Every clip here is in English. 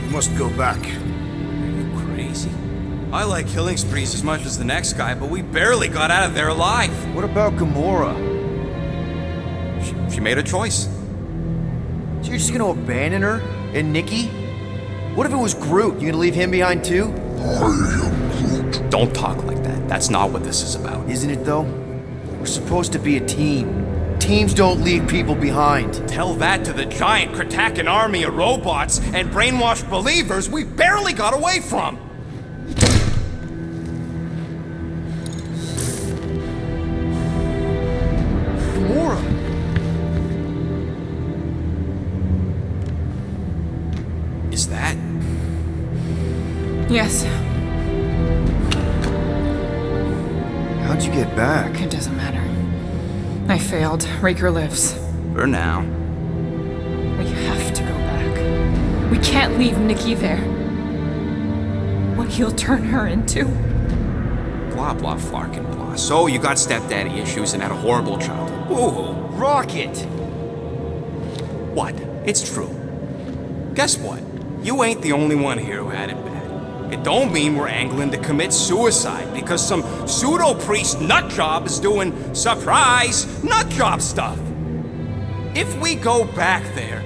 We must go back. Are you crazy? I like killing sprees as much as the next guy, but we barely got out of there alive. What about Gamora? She made a choice. So you're just gonna abandon her? And Nikki? What if it was Groot? You gonna leave him behind too? Don't talk like that. That's not what this is about. Isn't it though? We're supposed to be a team. Teams don't leave people behind. Tell that to the giant Kratakan army of robots and brainwashed believers we barely got away from. Gamora! Is that? Yes, How'd you get back? it doesn't matter. I failed. Raker lives. For now. We have to go back. We can't leave Nikki there. What he'll turn her into. Blah, blah, flarkin' blah. So you got stepdaddy issues and had a horrible childhood. Woohoo. Rocket! What? It's true. Guess what? You ain't the only one here who had it bad. It don't mean we're angling to commit suicide because some pseudo-priest nutjob is doing surprise nutjob stuff. If we go back there,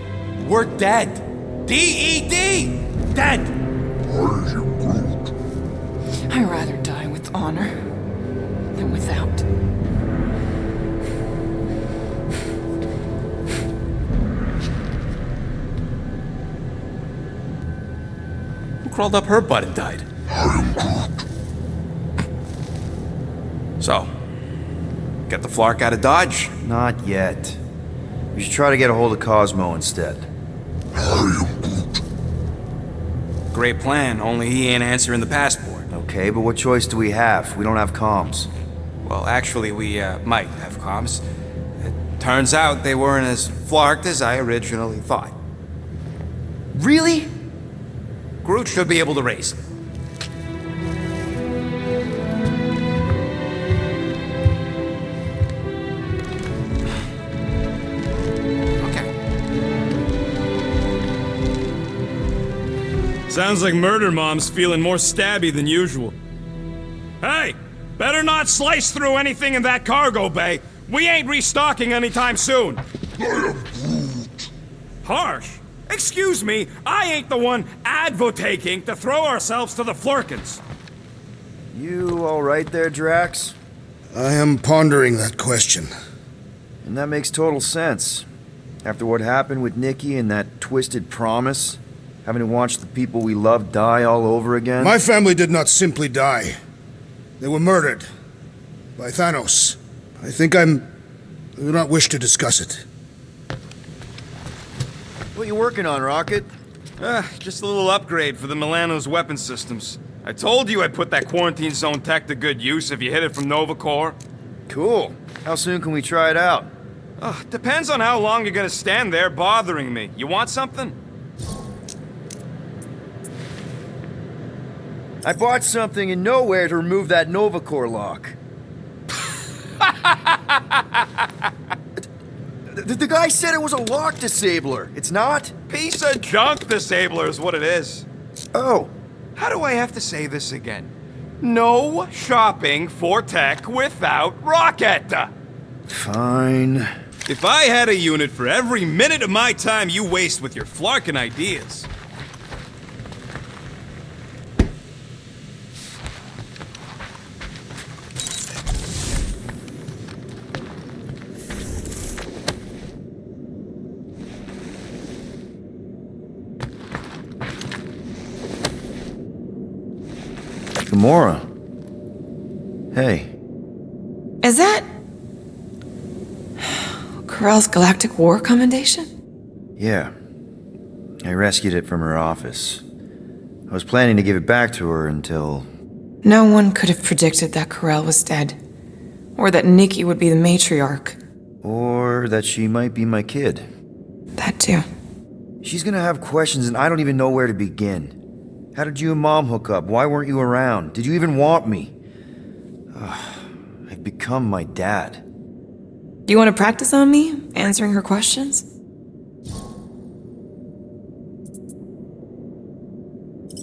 we're dead. D-E-D! Dead! I'd rather die with honor than without. Who crawled up her butt and died? So, get the Flark out of Dodge? Not yet. We should try to get a hold of Cosmo instead. Great plan, only he ain't answering the passport. Okay, but what choice do we have? We don't have comms. Well, actually, we might have comms. It turns out they weren't as flarked as I originally thought. Really? Groot should be able to raise them. Sounds like Murder Mom's feeling more stabby than usual. Hey! Better not slice through anything in that cargo bay. We ain't restocking anytime soon. Harsh? Excuse me, I ain't the one advocating to throw ourselves to the Flurkins. You alright there, Drax? I am pondering that question. And that makes total sense. After what happened with Nikki and that twisted promise, having to watch the people we love die all over again. My family did not simply die. They were murdered. By Thanos. I do not wish to discuss it. What you working on, Rocket? Just a little upgrade for the Milano's weapon systems. I told you I'd put that quarantine zone tech to good use if you hit it from Nova Corps. Cool. How soon can we try it out? Depends on how long you're gonna stand there bothering me. You want something? I bought something in nowhere to remove that Nova Corps lock. The guy said it was a lock disabler. It's not? Piece of junk disabler is what it is. Oh. How do I have to say this again? No shopping for tech without Rocket! Fine. If I had a unit for every minute of my time you waste with your flarkin' ideas... Gamora. Hey. Is that... Corell's Galactic War Commendation? Yeah. I rescued it from her office. I was planning to give it back to her until... No one could have predicted that Corell was dead. Or that Nikki would be the matriarch. Or that she might be my kid. That too. She's gonna have questions and I don't even know where to begin. How did you and Mom hook up? Why weren't you around? Did you even want me? I've become my dad. Do you want to practice on me, answering her questions?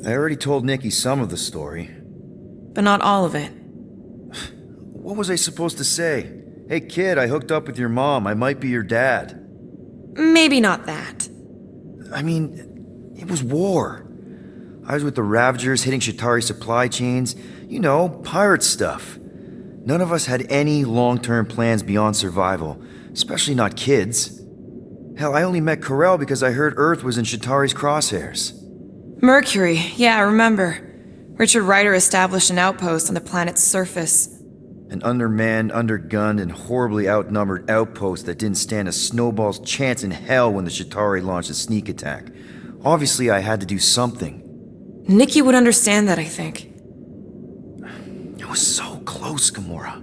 I already told Nikki some of the story. But not all of it. What was I supposed to say? Hey kid, I hooked up with your mom. I might be your dad. Maybe not that. I mean, it was war. I was with the Ravagers hitting Shatari supply chains. You know, pirate stuff. None of us had any long-term plans beyond survival, especially not kids. Hell, I only met Corell because I heard Earth was in Shatari's crosshairs. Mercury, yeah, I remember. Richard Ryder established an outpost on the planet's surface. An undermanned, undergunned, and horribly outnumbered outpost that didn't stand a snowball's chance in hell when the Shatari launched a sneak attack. Obviously, I had to do something. Nikki would understand that, I think. It was so close, Gamora.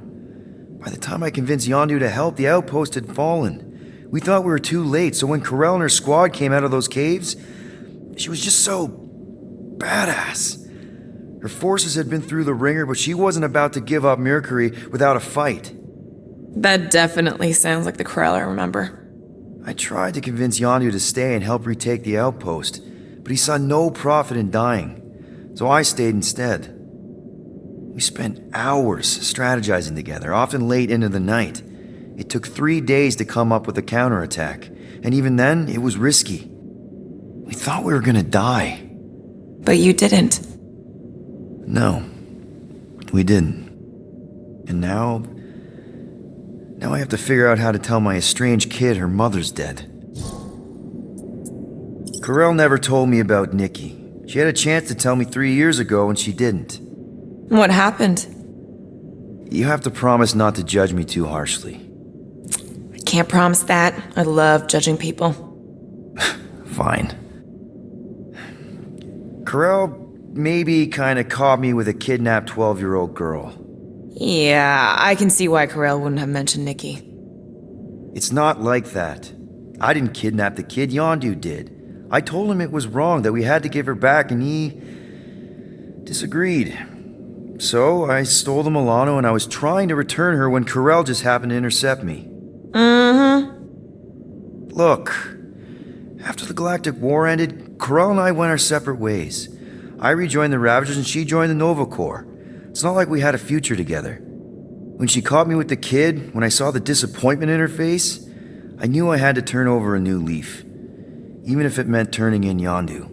By the time I convinced Yondu to help, the outpost had fallen. We thought we were too late, so when Corell and her squad came out of those caves, she was just so badass. Her forces had been through the ringer, but she wasn't about to give up Mercury without a fight. That definitely sounds like the Corell I remember. I tried to convince Yondu to stay and help retake the outpost, but he saw no profit in dying, so I stayed instead. We spent hours strategizing together, often late into the night. It took 3 days to come up with a counterattack, and even then, it was risky. We thought we were gonna die. But you didn't. No, we didn't. And now I have to figure out how to tell my estranged kid her mother's dead. Corell never told me about Nikki. She had a chance to tell me 3 years ago and she didn't. What happened? You have to promise not to judge me too harshly. I can't promise that. I love judging people. Fine. Corell maybe kinda caught me with a kidnapped 12-year-old girl. Yeah, I can see why Corell wouldn't have mentioned Nikki. It's not like that. I didn't kidnap the kid, Yondu did. I told him it was wrong, that we had to give her back, and he disagreed. So I stole the Milano and I was trying to return her when Corell just happened to intercept me. Look, after the Galactic War ended, Corell and I went our separate ways. I rejoined the Ravagers and she joined the Nova Corps. It's not like we had a future together. When she caught me with the kid, when I saw the disappointment in her face, I knew I had to turn over a new leaf. Even if it meant turning in Yondu.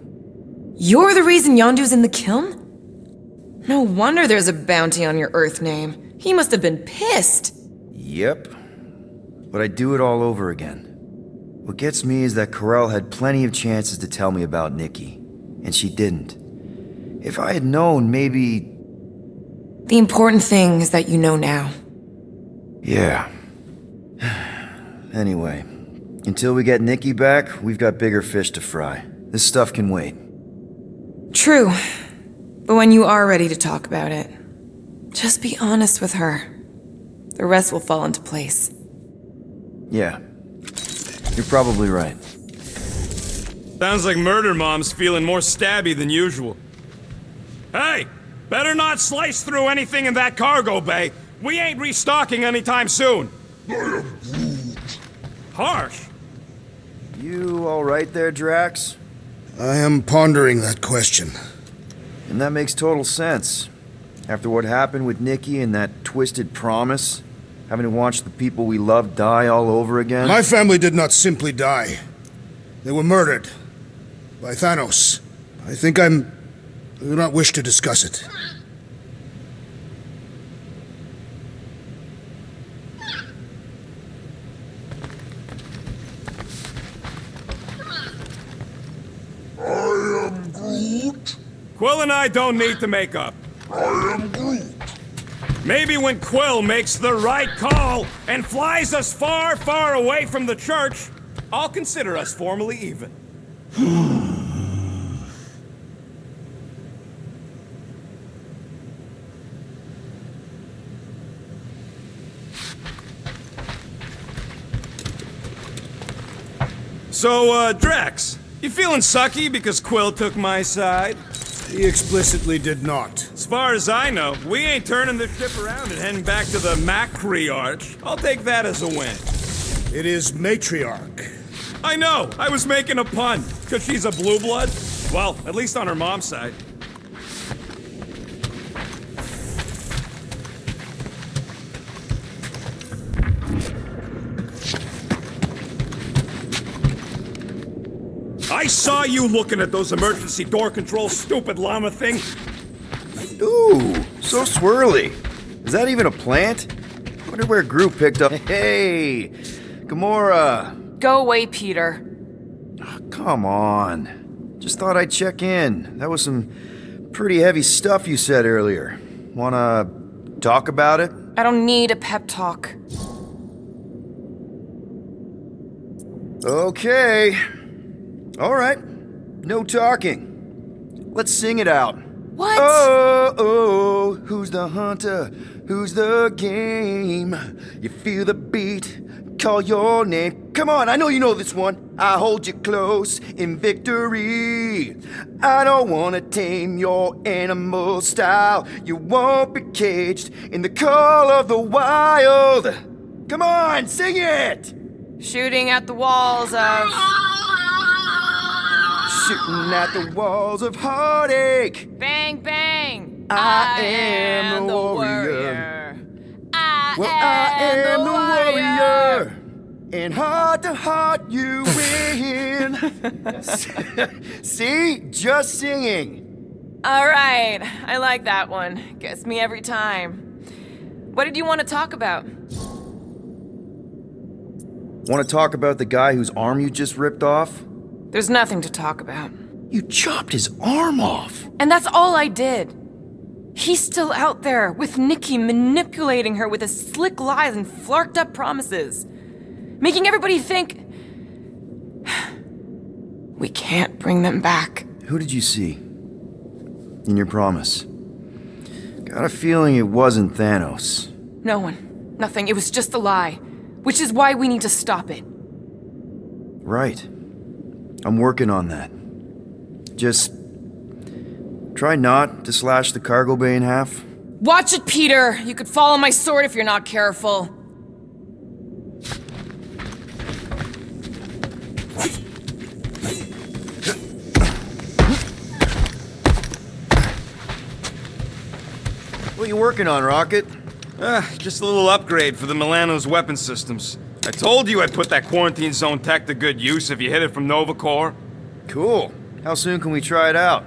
You're the reason Yondu's in the kiln? No wonder there's a bounty on your Earth name. He must have been pissed. Yep. But I'd do it all over again. What gets me is that Corell had plenty of chances to tell me about Nikki, and she didn't. If I had known, maybe... The important thing is that you know now. Yeah. Anyway, until we get Nikki back, we've got bigger fish to fry. This stuff can wait. True. But when you are ready to talk about it, just be honest with her. The rest will fall into place. Yeah. You're probably right. Sounds like Murder Mom's feeling more stabby than usual. Hey! Better not slice through anything in that cargo bay. We ain't restocking anytime soon. Harsh. You alright there, Drax? I am pondering that question. And that makes total sense. After what happened with Nikki and that twisted promise, having to watch the people we love die all over again. My family did not simply die. They were murdered. By Thanos. I do not wish to discuss it. I am Groot. Quill and I don't need to make up. I am Groot. Maybe when Quill makes the right call and flies us far, far away from the church, I'll consider us formally even. So, Drax, you feeling sucky because Quill took my side? He explicitly did not. As far as I know, we ain't turning the ship around and heading back to the Matriarch. I'll take that as a win. It is matriarch. I know, I was making a pun, because she's a blue blood. Well, at least on her mom's side. I saw you looking at those emergency door controls, stupid llama thing. Ooh, so swirly. Is that even a plant? Wonder where Groot picked up. Hey, Gamora. Go away, Peter. Come on. Just thought I'd check in. That was some pretty heavy stuff you said earlier. Wanna talk about it? I don't need a pep talk. Okay. All right. No talking. Let's sing it out. What? Oh, who's the hunter? Who's the game? You feel the beat, call your name. Come on, I know you know this one. I hold you close in victory. I don't wanna tame your animal style. You won't be caged in the call of the wild. Come on, sing it! Shooting at the walls of... Shooting at the walls of heartache. Bang, bang! I am the warrior. I am the warrior. And heart to heart you win. See? Just singing. All right, I like that one. Gets me every time. What did you want to talk about? Want to talk about the guy whose arm you just ripped off? There's nothing to talk about. You chopped his arm off. And that's all I did. He's still out there with Nikki manipulating her with his slick lies and flarked up promises. Making everybody think... we can't bring them back. Who did you see? In your promise? Got a feeling it wasn't Thanos. No one. Nothing. It was just a lie. Which is why we need to stop it. Right. I'm working on that. Just try not to slash the cargo bay in half. Watch it, Peter! You could fall on my sword if you're not careful. What are you working on, Rocket? Just a little upgrade for the Milano's weapon systems. I told you I'd put that quarantine zone tech to good use if you hit it from Nova Corps. Cool. How soon can we try it out?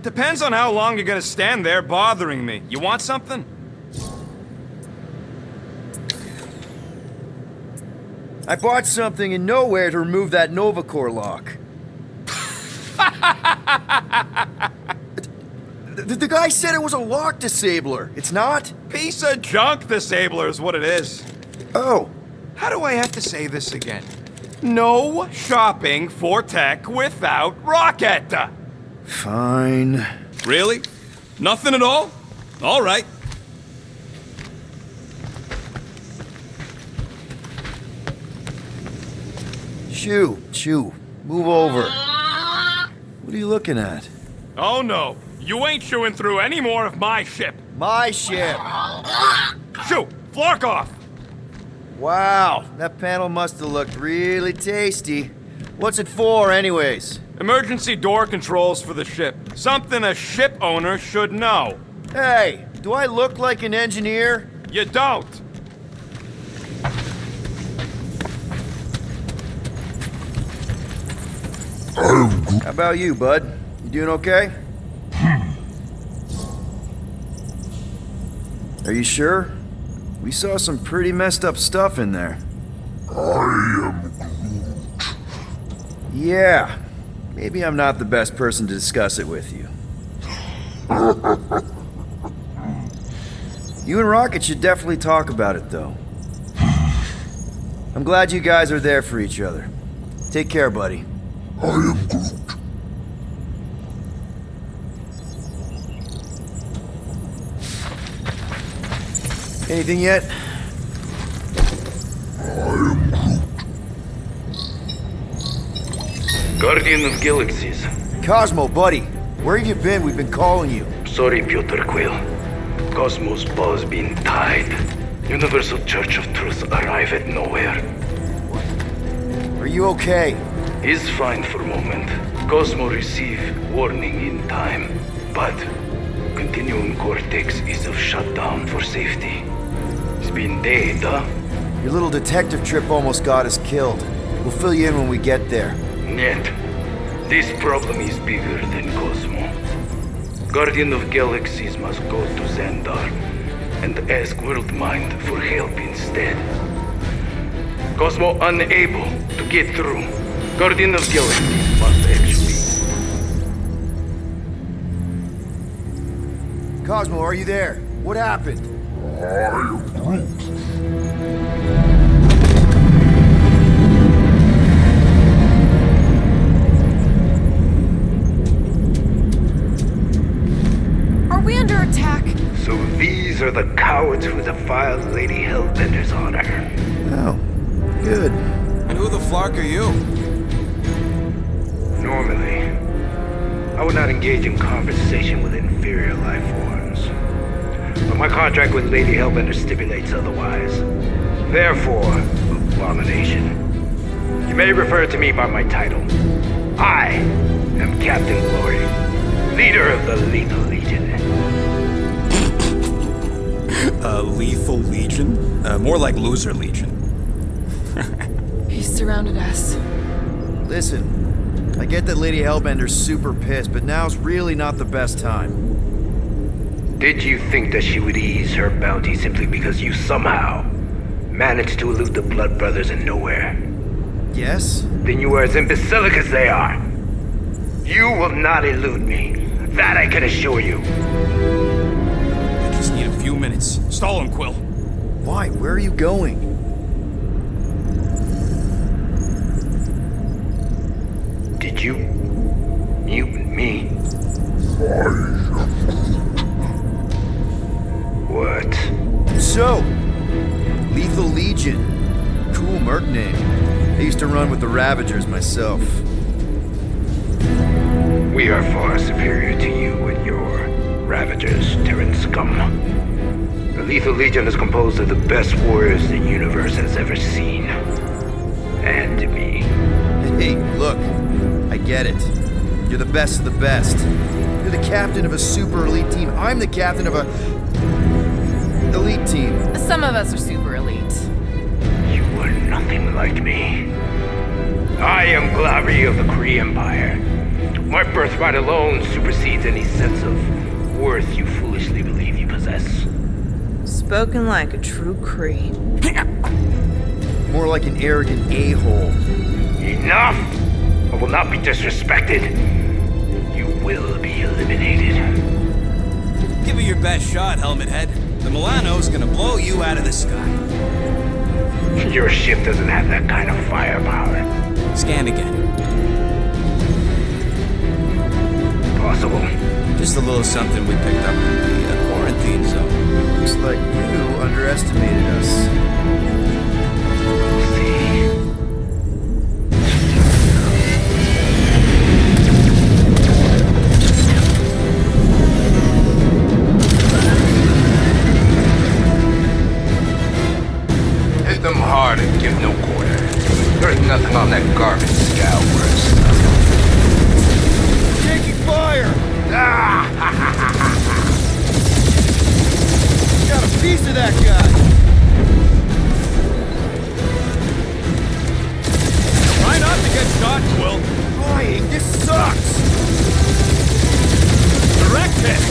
Depends on how long you're gonna stand there bothering me. You want something? I bought something in nowhere to remove that Nova Corps lock. The guy said it was a lock disabler. It's not? Piece of junk disabler is what it is. Oh. How do I have to say this again? No shopping for tech without Rocket! Fine. Really? Nothing at all? All right. Shoo. Move over. What are you looking at? Oh no, you ain't chewing through any more of my ship. My ship. Shoo, flark off. Wow, that panel must have looked really tasty. What's it for, anyways? Emergency door controls for the ship. Something a ship owner should know. Hey, do I look like an engineer? You don't. How about you, bud? You doing okay? Are you sure? We saw some pretty messed up stuff in there. I am Groot. Yeah, maybe I'm not the best person to discuss it with you. You and Rocket should definitely talk about it, though. I'm glad you guys are there for each other. Take care, buddy. I am Groot. Anything yet? Guardian of Galaxies. Cosmo, buddy. Where have you been? We've been calling you. Sorry, Piotr Quill. Cosmos ball's been tied. Universal Church of Truth arrive at nowhere. Are you okay? He's fine for moment. Cosmo receive warning in time. But Continuum Cortex is of shutdown for safety. It's been dead, huh? Your little detective trip almost got us killed. We'll fill you in when we get there. Нет. This problem is bigger than Cosmo. Guardian of Galaxies must go to Xandar and ask Worldmind for help instead. Cosmo unable to get through. Guardian of Galaxies must execute. Cosmo, are you there? What happened? I am Groot. Are we under attack? So these are the cowards who defiled Lady Hellbender's honor. Oh, good. And who the flark are you? Normally, I would not engage in conversation with inferior life forms. But my contract with Lady Hellbender stipulates otherwise. Therefore, abomination. You may refer to me by my title. I am Captain Glory, leader of the Lethal Legion. Lethal Legion? More like Loser Legion. He surrounded us. Listen, I get that Lady Hellbender's super pissed, but now's really not the best time. Did you think that she would ease her bounty simply because you somehow managed to elude the Blood Brothers in nowhere? Yes? Then you are as imbecilic as they are. You will not elude me. That I can assure you. I just need a few minutes. Stall him, Quill. Why? Where are you going? Did you mute me? What? So, Lethal Legion. Cool merc name. I used to run with the Ravagers myself. We are far superior to you and your Ravagers, Terran scum. The Lethal Legion is composed of the best warriors the universe has ever seen. And me. Hey, look. I get it. You're the best of the best. You're the captain of a super elite team. I'm the captain of a... elite team. Some of us are super elite. You are nothing like me. I am Glavi of the Kree Empire. My birthright alone supersedes any sense of worth you foolishly believe you possess. Spoken like a true Kree. More like an arrogant a-hole. Enough! I will not be disrespected. You will be eliminated. Give it your best shot, Helmet Head. The Milano's gonna blow you out of the sky. Your ship doesn't have that kind of firepower. Scan again. Possible. Just a little something we picked up in the quarantine zone. Looks like you underestimated us. We'll see. Hit them hard and give no quarter. There's nothing on that garbage scow worse. Taking fire! Got a piece of that guy! Try not to get shot, Quill. Trying, this sucks! Direct hit.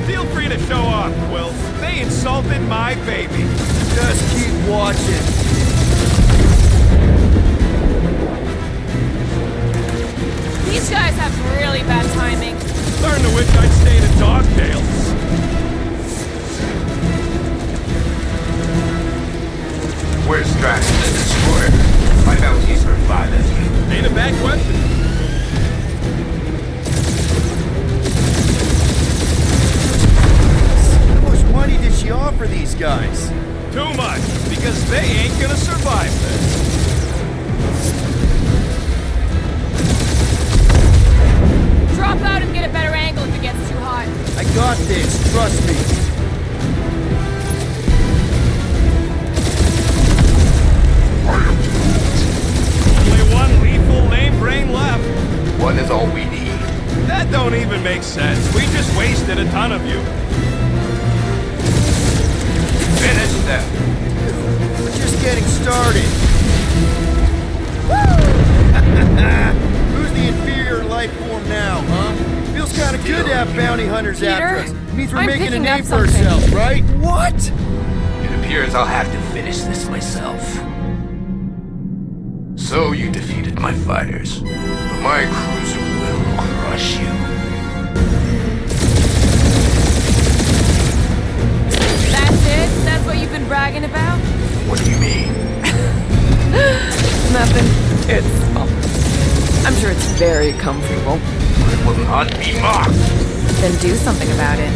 Feel free to show off, Quill. They insulted my baby. Just keep watching. These guys have really bad timing. Starting to wish I'd stayed at Dogtails. Where's Drax the Destroyer? My bounty's for 5 of you. Ain't a bad question. How much money did she offer these guys? Too much, because they ain't gonna survive this. Drop out and get a better angle if it gets too hot. I got this, trust me. Only one lethal lame brain left. One is all we need. That don't even make sense. We just wasted a ton of you. Finish them. We're just getting started. Who's the inferior life form now, huh? Feels kind of good to have bounty hunters after us. Means we're I'm making a picking name up for something. ourselves, right? What? It appears I'll have to finish this myself. So you defeated my fighters, but my cruiser will crush you. That's it? That's what you've been bragging about? What do you mean? Nothing. I'm sure it's very comfortable. I will not be mocked. Then do something about it.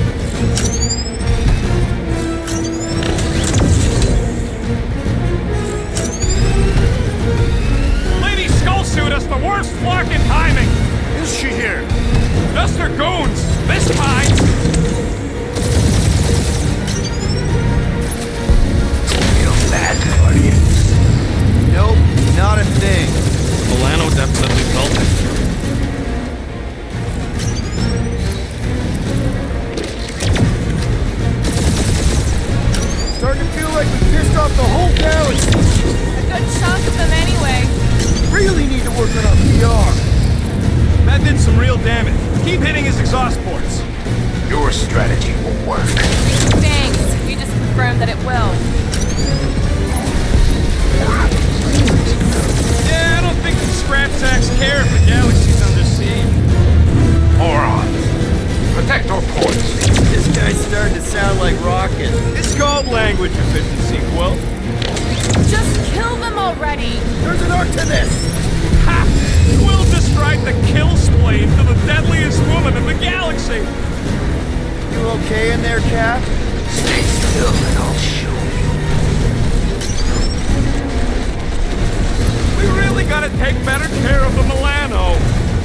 Lady Skullsuit has the worst flarkin' timing! Is she here? Just her goons! This time! Feel bad, Guardians. Nope, not a thing. Milano definitely felt it. Starting to feel like we pissed off the whole galaxy. A good chunk of them anyway. Really need to work on our PR. That did some real damage. Keep hitting his exhaust ports. Your strategy will work. Thanks. You just confirmed that it will. Yeah, I don't think the scrap sacks care if the galaxy's under siege. Morons. Protect our ports. This guy's starting to sound like Rocket. It's called language efficiency, Quill. Just kill them already. There's an art to this. Ha! Quill described the kill spleen to the deadliest woman in the galaxy. You okay in there, Cap? Stay still and I'll show you. We really gotta take better care of the Milano.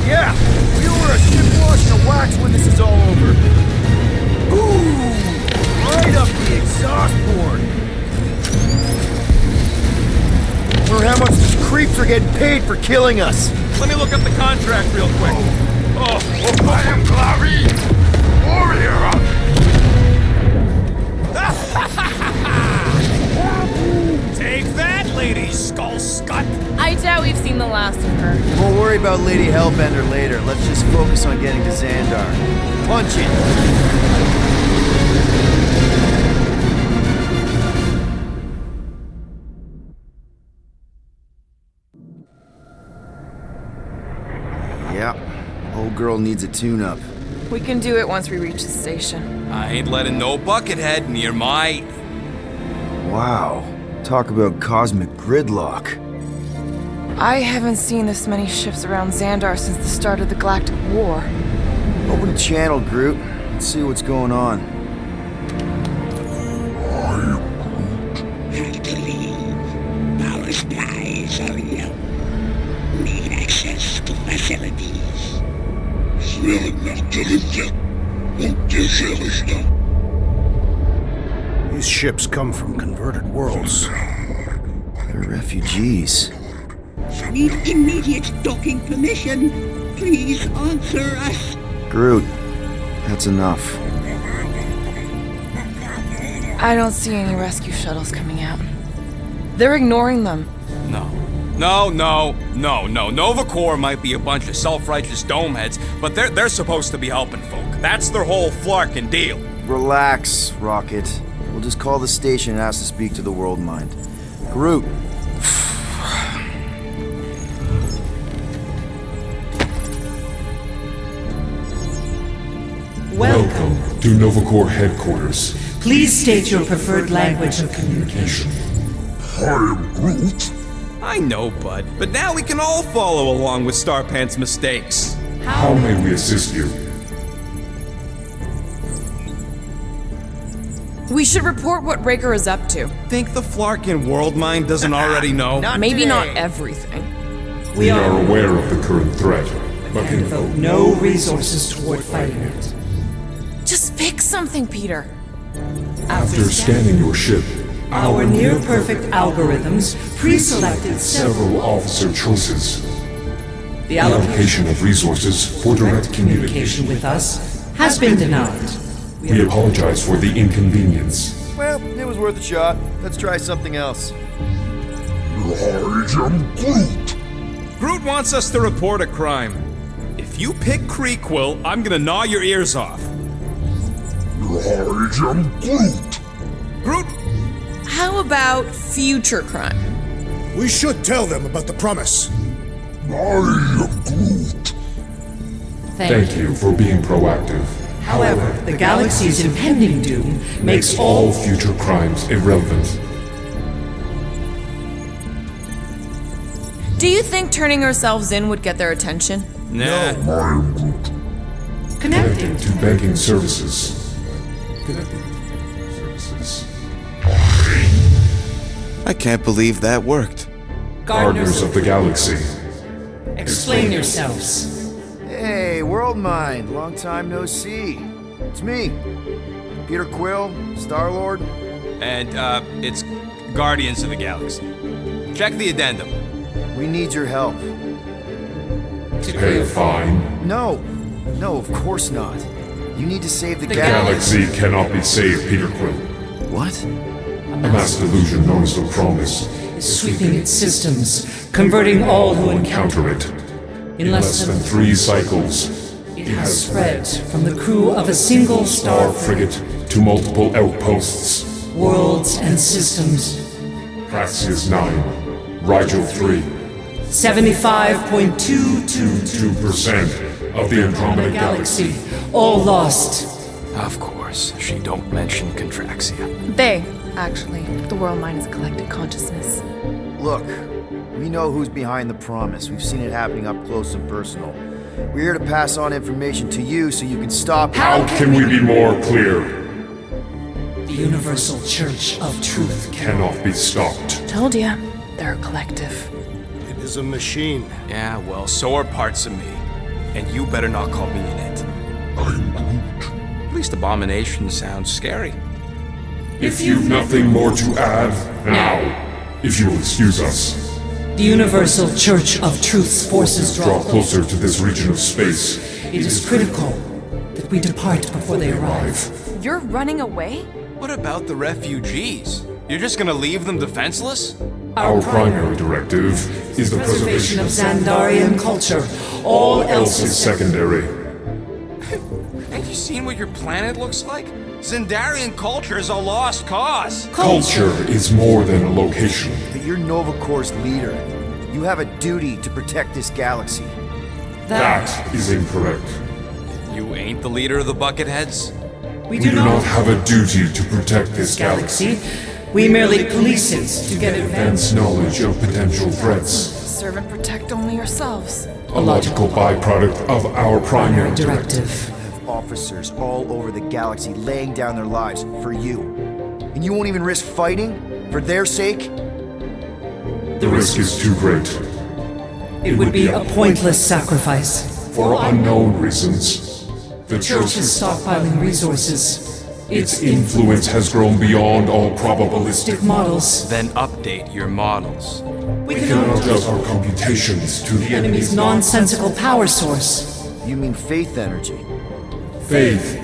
Yeah, we owe her a ship wash and a wax when this is all over. Ooh, right up the exhaust port. Wonder how much these creeps are getting paid for killing us. Let me look up the contract real quick. Oh, I am Clary, warrior of... take that, Lady Skullscut. I doubt we've seen the last of her. We'll worry about Lady Hellbender later. Let's just focus on getting to Xandar. Punch it! Yeah, old girl needs a tune-up. We can do it once we reach the station. I ain't letting no buckethead near my... Wow, talk about cosmic gridlock. I haven't seen this many ships around Xandar since the start of the Galactic War. Open a channel, Groot. Let's see what's going on. Have to leave. Power supplies are low. Need access to facilities. These ships come from converted worlds. They're refugees. Need immediate docking permission. Please answer us. Groot, that's enough. I don't see any rescue shuttles coming out. They're ignoring them. No. Nova Corps might be a bunch of self-righteous domeheads, but they're supposed to be helping folk. That's their whole flarkin' deal. Relax, Rocket. We'll just call the station and ask to speak to the World Mind. Groot. Welcome to Nova Corps headquarters. Please state your preferred language of communication. I am Groot. I know, bud, but now we can all follow along with Starpant's mistakes. How may we assist you? We should report what Raker is up to. Think the Flarkin World Mind doesn't already know? Maybe not everything. We are aware of the current threat, but can Devote no resources toward fighting it. Just pick something, Peter. After scanning your ship, Our near-perfect algorithms pre-selected several officer choices. The Allocation of resources for direct communication. with us has been denied. We apologize for the inconvenience. Well, it was worth a shot. Let's try something else. I'm Groot. Groot wants us to report a crime. If you pick Creekwill, I'm gonna gnaw your ears off. I'm Groot. Groot, How about future crime? We should tell them about the promise. I am Groot. Thank You for being proactive. However, the galaxy's impending doom makes All future crimes irrelevant. Do you think turning ourselves in would get their attention? nah. I am Groot. connecting. To banking services. Connecting services. I can't believe that worked. Gardeners of the Galaxy. Explain yourselves. Hey, World Mind, long time no see. It's me, Peter Quill, Star-Lord. And, it's Guardians of the Galaxy. Check the addendum. We need your help. Pay a fine. No, of course not. You need to save the The galaxy. Galaxy cannot be saved, Peter Quill. What? A mass delusion known as the Promise. Sweeping its systems, converting all who encounter Counter it. in less than 3 cycles. it has spread from the crew of a single star Star frigate to multiple outposts. worlds and systems. Praxius 9. Rigel 3. 75.222 2% of the Andromeda Galaxy. all lost. Of course, she don't mention Contraxia. They, actually. The world mind is a collective consciousness. Look, we know who's behind the promise. We've seen it happening up close and personal. We're here to pass on information to you so you can stop. How can we be more clear? The Universal Church of Truth Cannot be stopped. Told ya, they're a collective. It is a machine. Yeah, well, so are parts of me. And you better not call me in it. I'm Groot. At least Abomination sounds scary. If you've nothing more to add, now, if you will excuse us, The Universal Church of Truth's forces draw closer to this region of space. It is critical that we depart before they arrive. You're running away? What about the refugees? You're just gonna leave them defenseless? Our primary directive is the Preservation preservation of of Xandarian culture. All else is secondary. Ain't you seen what your planet looks like? Xandarian culture is a lost cause. Culture is more than a location. But you're Nova Corps' leader. You have a duty to protect this galaxy. That is incorrect. You ain't the leader of the Bucketheads? We We do not have a duty to protect this galaxy. galaxy. We merely police it to get advance. Advance knowledge of potential threats. Serve and protect only yourselves. A logical byproduct of our primary directive. Directive. Officers all over the galaxy laying down their lives for you. And you won't even risk fighting? For their sake? The risk is too great. It would be a pointless sacrifice. For unknown reasons, the Church is stockpiling resources. its influence has grown beyond all probabilistic. Models. Then update your models. We Can cannot adjust our computations to the enemy's enemy's nonsensical power source. You mean faith energy? faith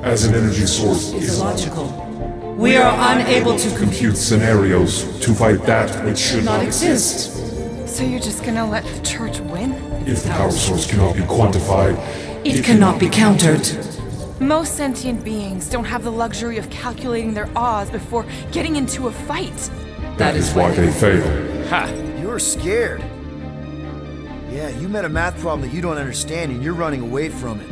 as an energy source Is is illogical. We are unable to compute scenarios to fight that which should not not exist. So you're just gonna let the church win? If the power source cannot be quantified, It cannot be countered. Most sentient beings don't have the luxury of calculating their odds before getting into a fight. that is why they fail. Ha! You're scared. Yeah, you met a math problem that you don't understand and you're running away from it.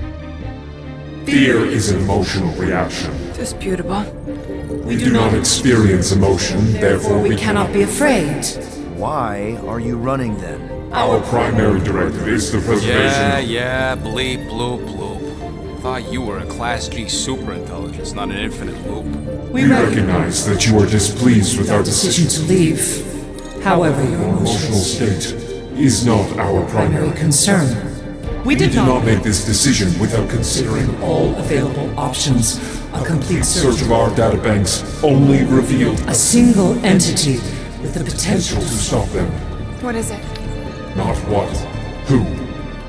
Fear is an emotional reaction. Disputable. We do not experience emotion, Therefore, we cannot be afraid. Why are you running then? Our primary directive is the preservation. Yeah, bleep, bloop, bloop. Thought you were a Class G superintelligence, not an infinite loop. We We recognize recognize that you are displeased with our decision decisions. to leave. However, your Your emotional emotional state is not our primary. concern. We We did did not not make this decision without considering all available options. A complete search search of our databanks only revealed a single entity with the potential potential to stop them. What is it? Not what, who.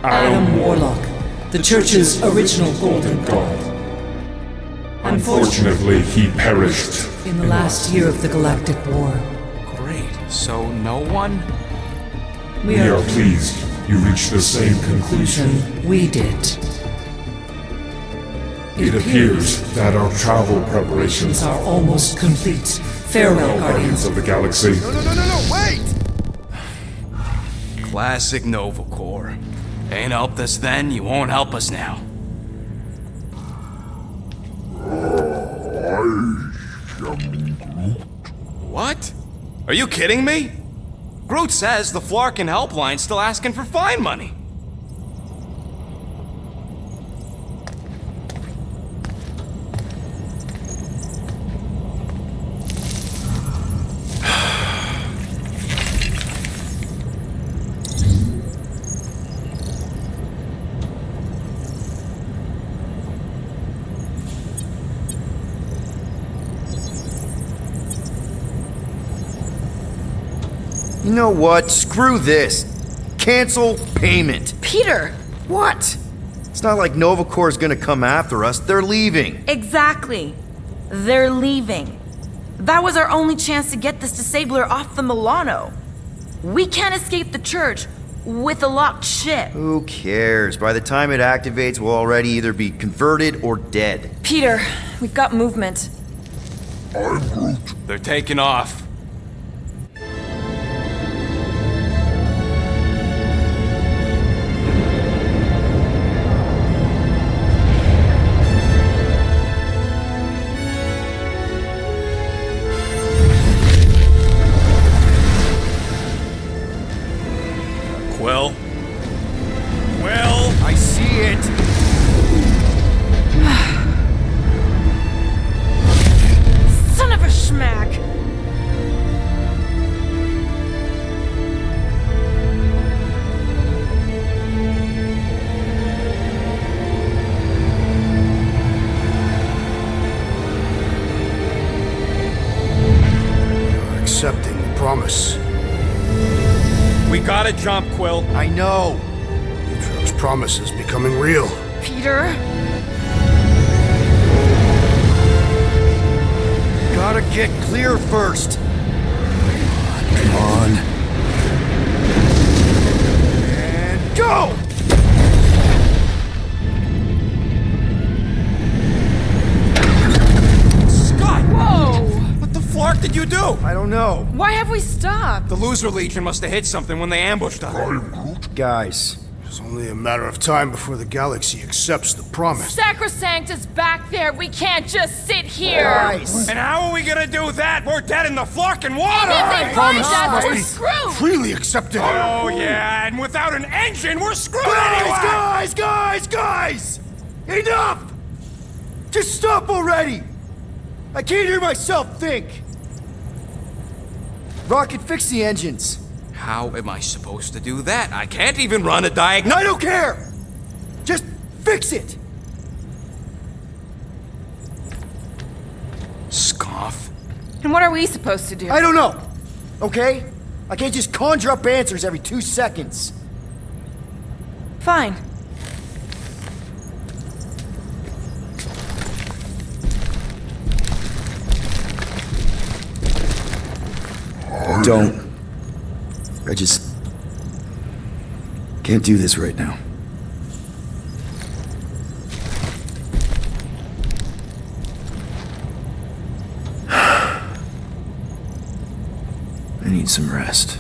Adam Warlock, the Church's original golden god. Unfortunately, he perished. In the last year of the Galactic War, Great. So no one? We are pleased you reached the same conclusion. We did. It appears that our travel preparations Are almost complete. Farewell, Guardians. of the Galaxy. No, wait! Classic Nova Corps. Ain't helped us then, you won't help us now. What? Are you kidding me? Groot says the Flarkin helpline's still asking for fine money. You know what? Screw this. Cancel payment. Peter! What? It's not like Nova Corps is gonna come after us. They're leaving. Exactly. They're leaving. That was our only chance to get this disabler off the Milano. We can't escape the church with a locked ship. Who cares? By the time it activates, we'll already either be converted or dead. Peter, we've got movement. They're taking off. Quill? Quill? I see it. Son of a schmack! You're accepting the promise. We gotta jump, Quill. I know. Drax's promise is becoming real. Peter? Gotta get clear first. Come on. And go! Scott! Whoa! What the flark did you do? I don't know. Why have we stopped? The Loser Legion must have hit something when they ambushed us. Guys, It's only a matter of time before the galaxy accepts the promise. Sacrosanct is back there. We can't just sit here. guys. And how are we gonna do that? We're dead in the flarkin' water! If they find Promise us, must we're be screwed. freely accepted. Oh yeah, and without an engine, we're screwed anyway! Guys! Enough! Just stop already! I can't hear myself think! Rocket, fix the engines. How am I supposed to do that? I can't even run a diagonal. I don't care! Just fix it! Scoff. And what are we supposed to do? I don't know, okay? I can't just conjure up answers every 2 seconds. Fine. Don't. I just can't do this right now. I need some rest.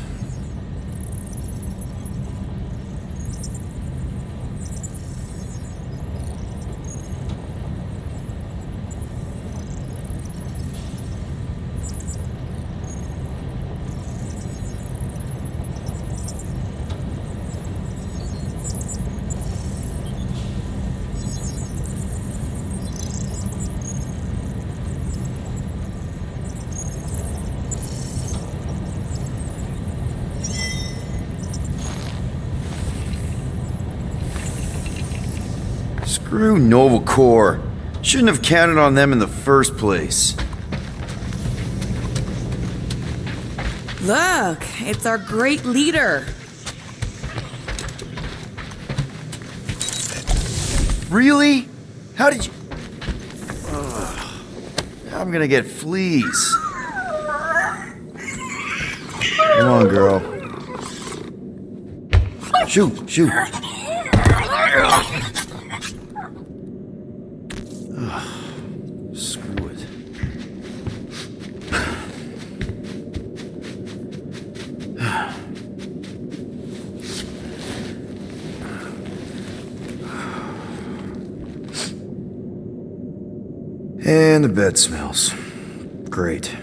Screw Nova Corps. Shouldn't have counted on them in the first place. Look, it's our great leader. Really? How did you... I'm gonna get fleas. Come on, girl. Shoot, shoot. Screw it. And the bed smells. Great.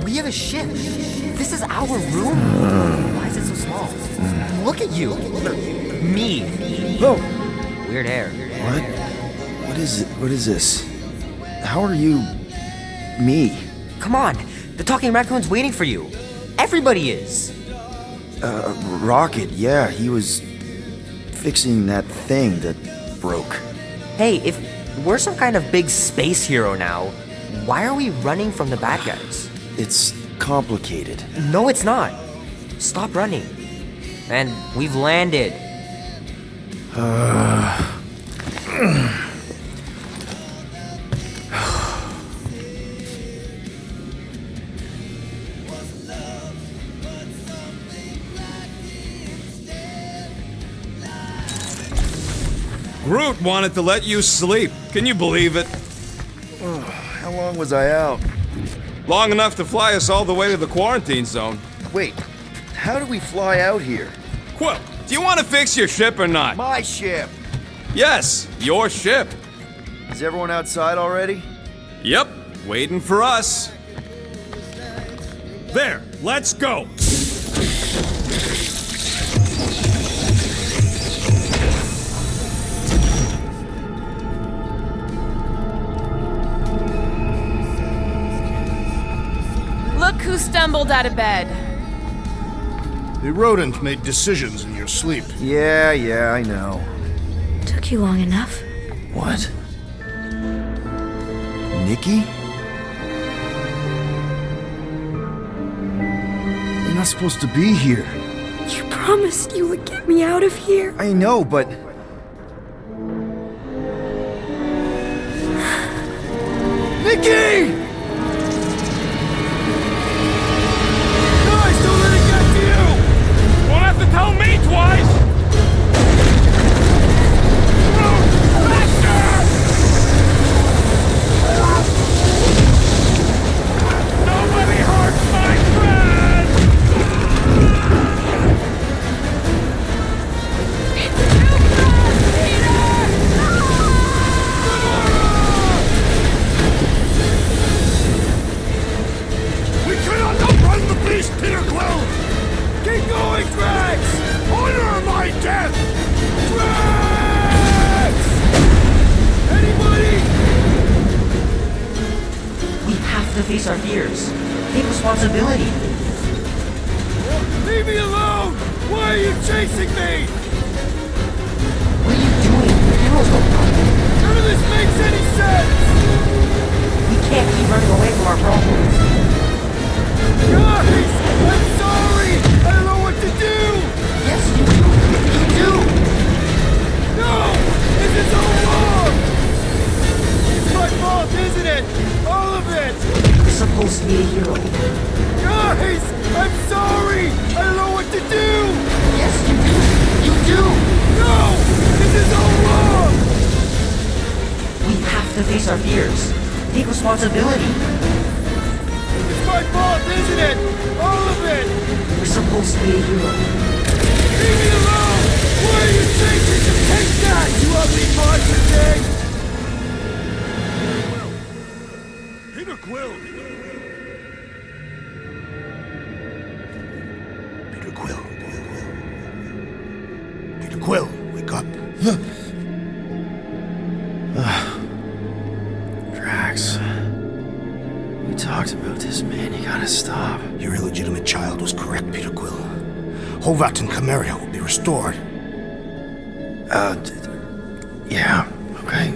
We have a ship. This is our room. Why is it so small? Look at you. Me. Oh. Weird hair. What? What is it? What is this? How are you... me? Come on. The talking raccoon's waiting for you. Everybody is. Rocket, yeah, he was fixing that thing that broke. Hey, if we're some kind of big space hero now, why are we running from the bad guys? It's complicated. No, it's not. Stop running. And we've landed. Groot wanted to let you sleep. Can you believe it? How long was I out? Long enough to fly us all the way to the quarantine zone. Wait, how do we fly out here? Quill, do you want to fix your ship or not? My ship! Yes, your ship. Is everyone outside already? Yep, waiting for us. There, let's go. Look who stumbled out of bed. The rodent made decisions in your sleep. Yeah, I know. Took you long enough. What? Nikki? You're not supposed to be here. You promised you would get me out of here. I know, but... Nikki! Guys, don't let it get to you! Won't have to tell me twice! Faster! Nobody hurts my friend! It's too fast, Peter! We cannot outrun the beast, Peter Quill! Keep going, Drax! Honor my death! Drax! Anybody? We have to face our fears. Take responsibility. Leave me alone! Why are you chasing me? What are you doing? The heroes don't come. None of this makes any sense! We can't keep running away from our problems. Guys! I'm sorry! I don't know what to do! Yes, you do. You do. No! This is all wrong! It's my fault, isn't it? All of it! You're supposed to be a hero. Guys! I'm sorry! I don't know what to do! Yes, you do. You do. No! This is all wrong! We have to face our fears. Take responsibility. It's my fault, isn't it? All of it! You're supposed to be a hero. Leave me alone! Quill, wake up. Drax. We talked about this, man. You gotta stop. Your illegitimate child was correct, Peter Quill. Hovat and Chimeria will be restored. Yeah, okay.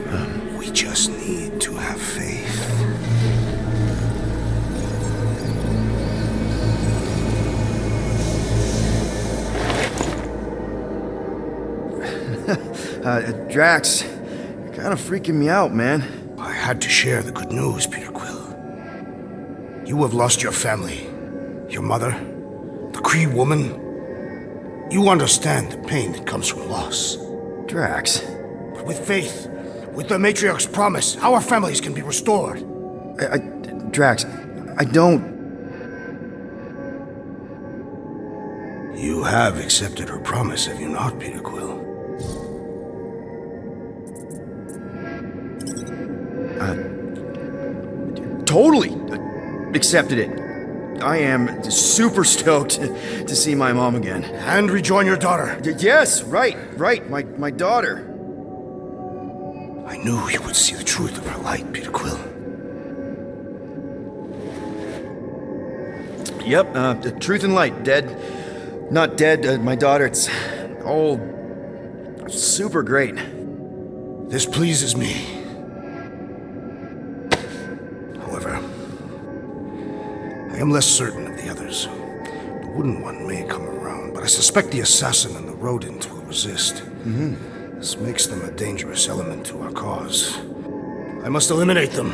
We just need to have faith. Drax, you're kind of freaking me out, man. I had to share the good news, Peter Quill. You have lost your family, your mother, the Kree woman. You understand the pain that comes from loss. Drax. But with faith, with the Matriarch's promise, our families can be restored. Drax, I don't... You have accepted her promise, have you not, Peter Quill? Totally accepted it. I am super stoked to see my mom again. And rejoin your daughter. Yes, right, my daughter. I knew you would see the truth of her light, Peter Quill. Yep, the truth and light, dead. Not dead, my daughter, it's all super great. This pleases me. However, I am less certain of the others. The wooden one may come around, but I suspect the assassin and the rodent will resist. This makes them a dangerous element to our cause. I must eliminate them.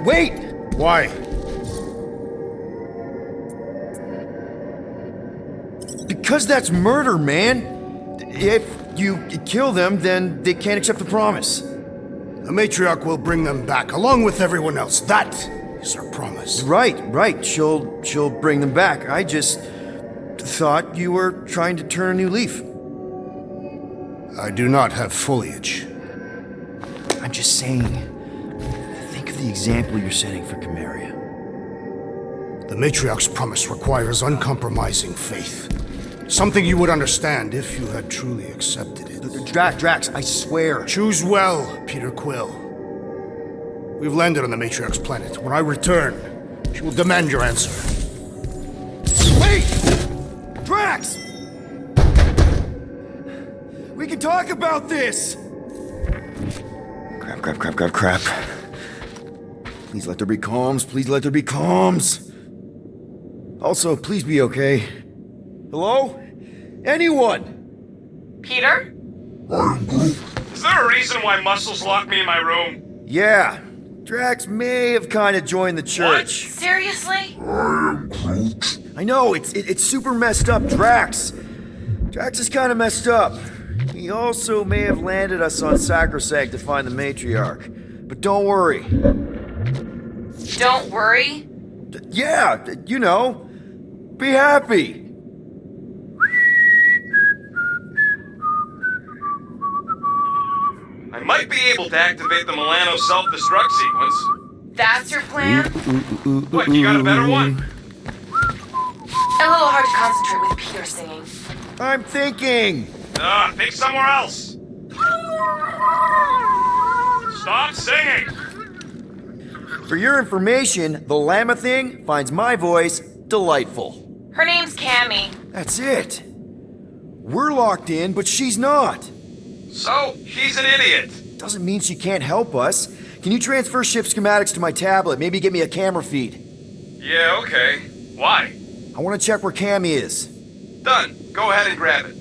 Wait! Why? Because that's murder, man. If you kill them, then they can't accept the promise. The Matriarch will bring them back, along with everyone else. That is her promise. Right. She'll bring them back. I just thought you were trying to turn a new leaf. I do not have foliage. I'm just saying, think of the example you're setting for Chimeria. The Matriarch's promise requires uncompromising faith. Something you would understand if you had truly accepted it. Drax, I swear. Choose well, Peter Quill. We've landed on the Matriarch's planet. When I return, she will demand your answer. Wait! Drax! We can talk about this! Crap. Please let there be calms. Also, please be okay. Hello? Anyone? Peter? Is there a reason why Muscles locked me in my room? Yeah. Drax may have kind of joined the church. Seriously? I know, it's super messed up, Drax. Drax is kind of messed up. He also may have landed us on Sacrosanct to find the Matriarch. But don't worry. Don't worry? Yeah, you know. Be happy. I might be able to activate the Milano self-destruct sequence. That's your plan? What, you got a better one? A little hard to concentrate with Peter singing. I'm thinking. Think somewhere else. Stop singing! For your information, the llama thing finds my voice delightful. Her name's Cammy. That's it. We're locked in, but she's not. So, she's an idiot. Doesn't mean she can't help us. Can you transfer ship schematics to my tablet? Maybe get me a camera feed. Yeah, okay. Why? I want to check where Cammy is. Done. Go ahead and grab it.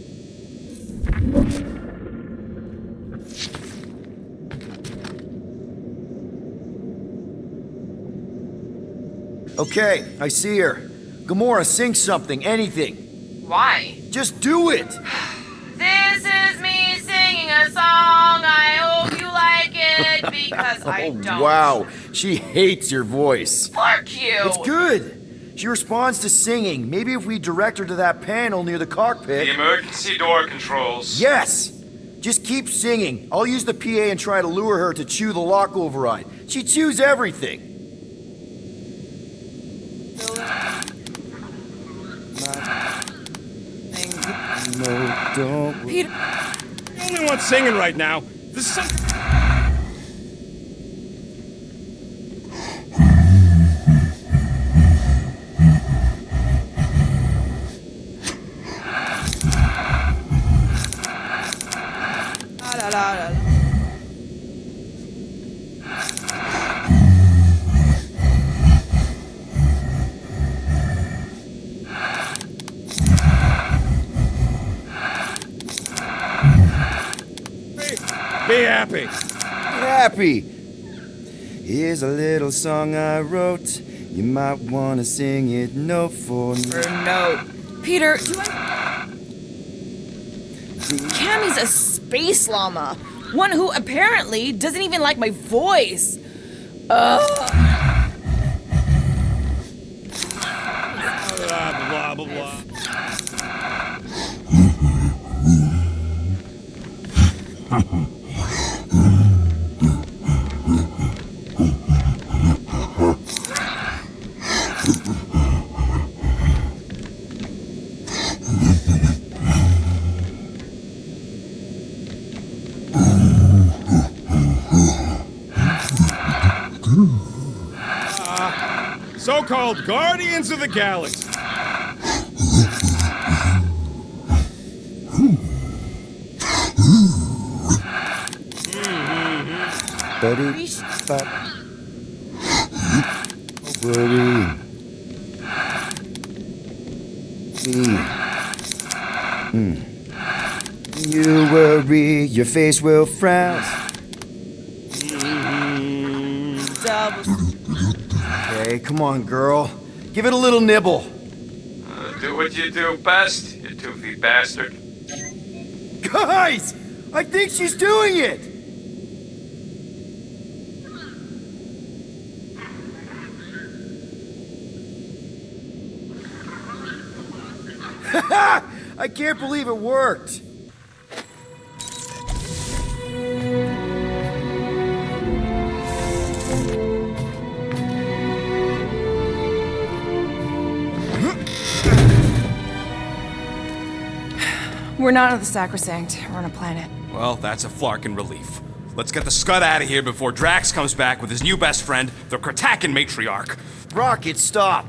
Okay, I see her. Gamora, sing something, anything. Why? Just do it! This is me singing a song. I hope you like it because I don't. Wow, she hates your voice. Fuck you. It's good. She responds to singing. Maybe if we direct her to that panel near the cockpit. The emergency door controls. Yes! Just keep singing. I'll use the PA and try to lure her to chew the lock override. She chews everything. No, don't. Peter. I'm the only one singing right now. This is something... Be happy. Happy. Here's a little song I wrote. You might want to sing it note for note. No. Peter, Cammy's a space llama. One who apparently doesn't even like my voice. Blah, blah, blah, blah. So-called Guardians of the Galaxy. Buddy, stop. Worry. You worry, your face will frown. Okay, come on, girl. Give it a little nibble. Do what you do best, you toothy bastard. Guys! I think she's doing it! I can't believe it worked! We're not on the Sacrosanct. We're on a planet. Well, that's a flarkin' relief. Let's get the scud out of here before Drax comes back with his new best friend, the Kratakan matriarch. Rocket, stop!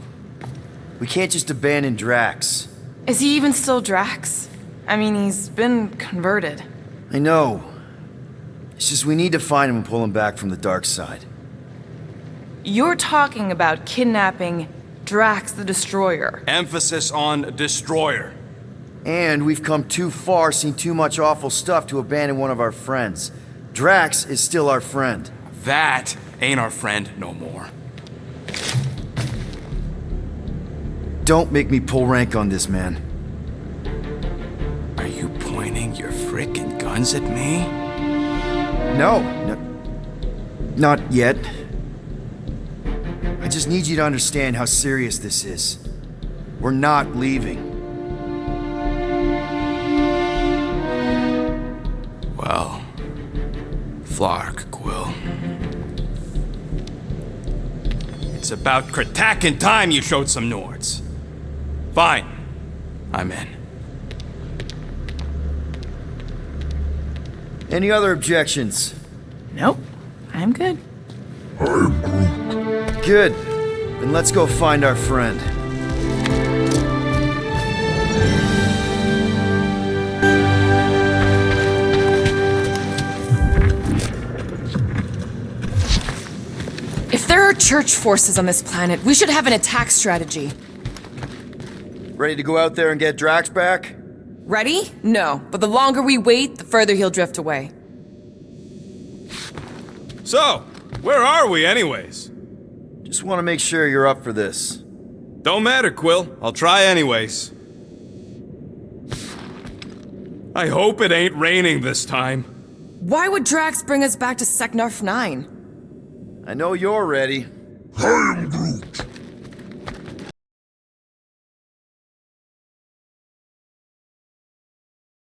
We can't just abandon Drax. Is he even still Drax? I mean, he's been converted. I know. It's just we need to find him and pull him back from the dark side. You're talking about kidnapping Drax the Destroyer. Emphasis on destroyer. And we've come too far, seen too much awful stuff to abandon one of our friends. Drax is still our friend. That ain't our friend no more. Don't make me pull rank on this, man. Are you pointing your frickin' guns at me? No, not yet. I just need you to understand how serious this is. We're not leaving. Well, Flark, Quill. It's about Kratakan time you showed some Nords. Fine. I'm in. Any other objections? Nope. I'm good. I'm Groot. Good. Then let's go find our friend. If there are church forces on this planet, we should have an attack strategy. Ready to go out there and get Drax back? Ready? No. But the longer we wait, the further he'll drift away. So, where are we anyways? Just want to make sure you're up for this. Don't matter, Quill. I'll try anyways. I hope it ain't raining this time. Why would Drax bring us back to Seknarf 9? I know you're ready. I am Groot.